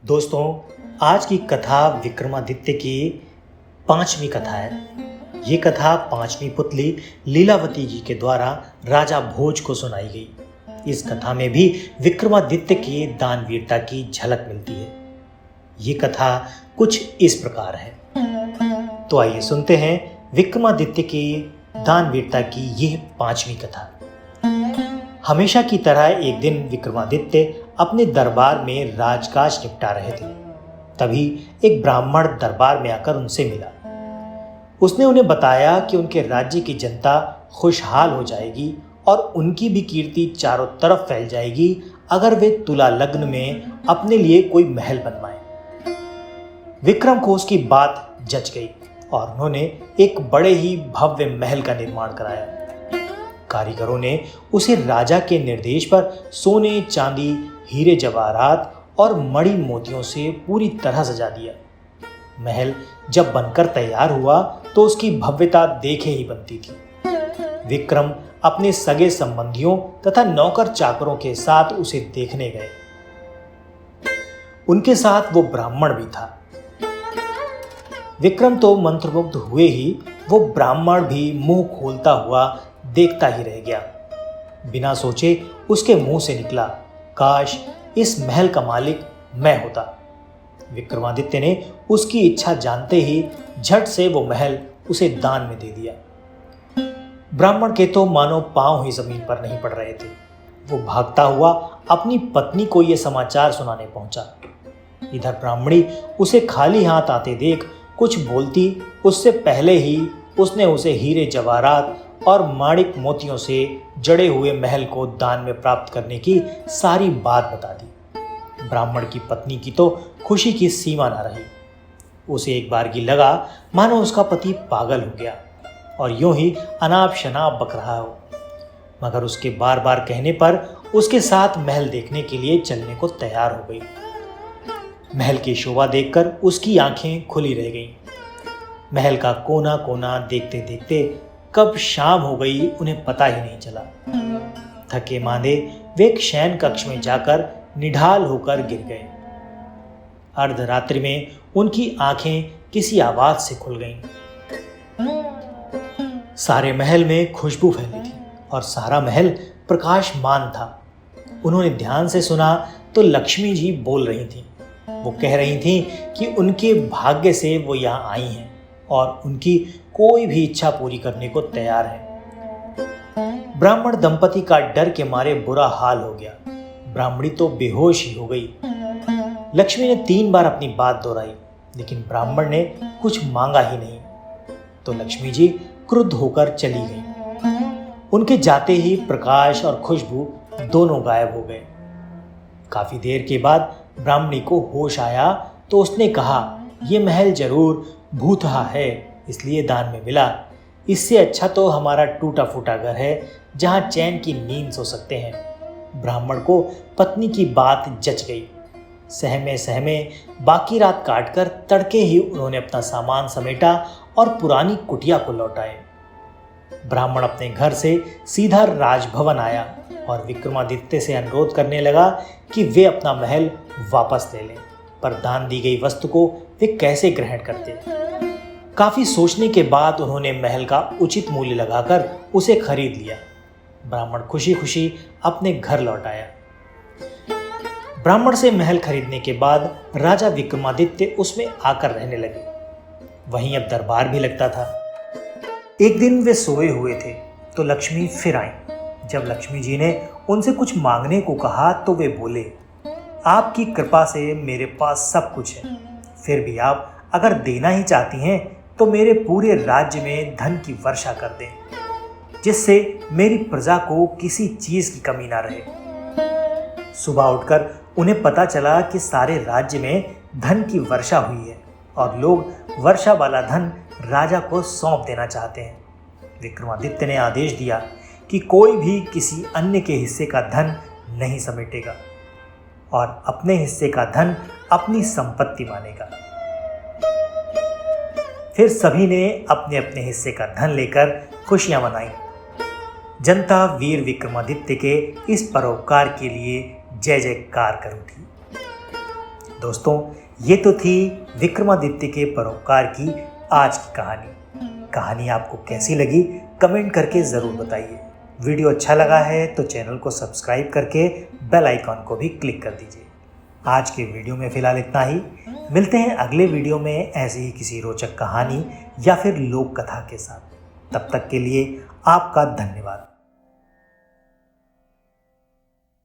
दोस्तों, आज की कथा विक्रमादित्य की 5वीं कथा है। ये कथा 5वीं पुतली लीलावती जी के द्वारा राजा भोज को सुनाई गई। इस कथा में भी विक्रमादित्य की दानवीरता की झलक मिलती है। ये कथा कुछ इस प्रकार है। तो आइए सुनते हैं विक्रमादित्य की दानवीरता की यह 5वीं कथा। हमेशा की तरह एक दिन विक्रमादित्य अपने दरबार में राजकाज निपटा रहे थे। तभी एक ब्राह्मण दरबार में आकर उनसे मिला। उसने उन्हें बताया कि उनके राज्य की जनता खुशहाल हो जाएगी और उनकी भी कीर्ति चारों तरफ फैल जाएगी अगर वे तुला लग्न में अपने लिए कोई महल बनवाएं। विक्रम को उसकी बात जच गई और उन्होंने एक बड़े ही भव्य महल का निर्माण कराया। कारीगरों ने उसे राजा के निर्देश पर सोने, चांदी, हीरे जवाहरात और मणि मोतियों से पूरी तरह सजा दिया। महल जब बनकर तैयार हुआ तो उसकी भव्यता देखे ही बनती थी। विक्रम अपने सगे संबंधियों तथा नौकर चाकरों के साथ उसे देखने गए। उनके साथ वो ब्राह्मण भी था। विक्रम तो मंत्रमुग्ध हुए ही वो ब्राह्मण भी मुंह खोलता हुआ देखता ही रह गया। बिना सोचे उसके मुंह से निकला, काश इस महल का मालिक मैं होता। विक्रमादित्य ने उसकी इच्छा जानते ही झट से वो महल उसे दान में दे दिया। ब्राह्मण के तो मानो पांव ही जमीन पर नहीं पड़ रहे थे। वो भागता हुआ अपनी पत्नी को यह समाचार सुनाने पहुंचा। इधर ब्राह्मणी उसे खाली हाथ आते देख कुछ बोलती उससे पहले ही उसने उसे हीरे जवाहरात और माणिक मोतियों से जड़े हुए महल को दान में प्राप्त करने की सारी बात बता दी। ब्राह्मण की पत्नी की तो खुशी की सीमा न रही। उसे एक बार की लगा मानो उसका पति पागल हो गया और यूं ही अनाप शनाप बक रहा हो। मगर उसके बार बार कहने पर उसके साथ महल देखने के लिए चलने को तैयार हो गई। महल की शोभा देखकर उसकी आंखें खुली रह गईं। महल का कोना कोना देखते देखते कब शाम हो गई उन्हें पता ही नहीं चला। थके मांदे वे एक शयन कक्ष में जाकर निढाल होकर गिर गए। अर्धरात्रि में उनकी आंखें किसी आवाज से खुल गईं। सारे महल में खुशबू फैली थी और सारा महल प्रकाशमान था। उन्होंने ध्यान से सुना तो लक्ष्मी जी बोल रही थीं। वो कह रही थीं कि उनके भाग्य से वो यहाँ आई हैं और उनकी कोई भी इच्छा पूरी करने को तैयार है। ब्राह्मण दंपति का डर के मारे बुरा हाल हो गया। ब्राह्मणी तो बेहोश ही हो गई। लक्ष्मी ने 3 बार अपनी बात दोहराई लेकिन ब्राह्मण ने कुछ मांगा ही नहीं। तो लक्ष्मी जी क्रुद्ध होकर चली गई। उनके जाते ही प्रकाश और खुशबू दोनों गायब हो गए। काफी देर के बाद ब्राह्मणी को होश आया तो उसने कहा, यह महल जरूर भूतहा है इसलिए दान में मिला। इससे अच्छा तो हमारा टूटा फूटा घर है जहां चैन की नींद सो सकते हैं। ब्राह्मण को पत्नी की बात जच गई। सहमे सहमे बाकी रात काटकर तड़के ही उन्होंने अपना सामान समेटा और पुरानी कुटिया को लौटाए। ब्राह्मण अपने घर से सीधा राजभवन आया और विक्रमादित्य से अनुरोध करने लगा कि वे अपना महल वापस ले लें, पर दान दी गई वस्तु को वे कैसे ग्रहण करते। काफी सोचने के बाद उन्होंने महल का उचित मूल्य लगाकर उसे खरीद लिया। ब्राह्मण खुशी खुशी अपने घर लौट आया। ब्राह्मण से महल खरीदने के बाद राजा विक्रमादित्य उसमें आकर रहने लगे। वहीं अब दरबार भी लगता था। एक दिन वे सोए हुए थे तो लक्ष्मी फिर आई। जब लक्ष्मी जी ने उनसे कुछ मांगने को कहा तो वे बोले, आपकी कृपा से मेरे पास सब कुछ है। फिर भी आप अगर देना ही चाहती हैं तो मेरे पूरे राज्य में धन की वर्षा कर दें, जिससे मेरी प्रजा को किसी चीज की कमी ना रहे। सुबह उठकर उन्हें पता चला कि सारे राज्य में धन की वर्षा हुई है और लोग वर्षा वाला धन राजा को सौंप देना चाहते हैं। विक्रमादित्य ने आदेश दिया कि कोई भी किसी अन्य के हिस्से का धन नहीं समेटेगा और अपने हिस्से का धन अपनी संपत्ति मानेगा। फिर सभी ने अपने अपने हिस्से का धन लेकर खुशियां मनाई। जनता वीर विक्रमादित्य के इस परोपकार के लिए जय जयकार कर उठी। दोस्तों, ये तो थी विक्रमादित्य के परोपकार की आज की कहानी आपको कैसी लगी कमेंट करके ज़रूर बताइए। वीडियो अच्छा लगा है तो चैनल को सब्सक्राइब करके बेल आइकॉन को भी क्लिक कर दीजिए। आज के वीडियो में फ़िलहाल इतना ही। मिलते हैं अगले वीडियो में ऐसी ही किसी रोचक कहानी या फिर लोक कथा के साथ। तब तक के लिए आपका धन्यवाद।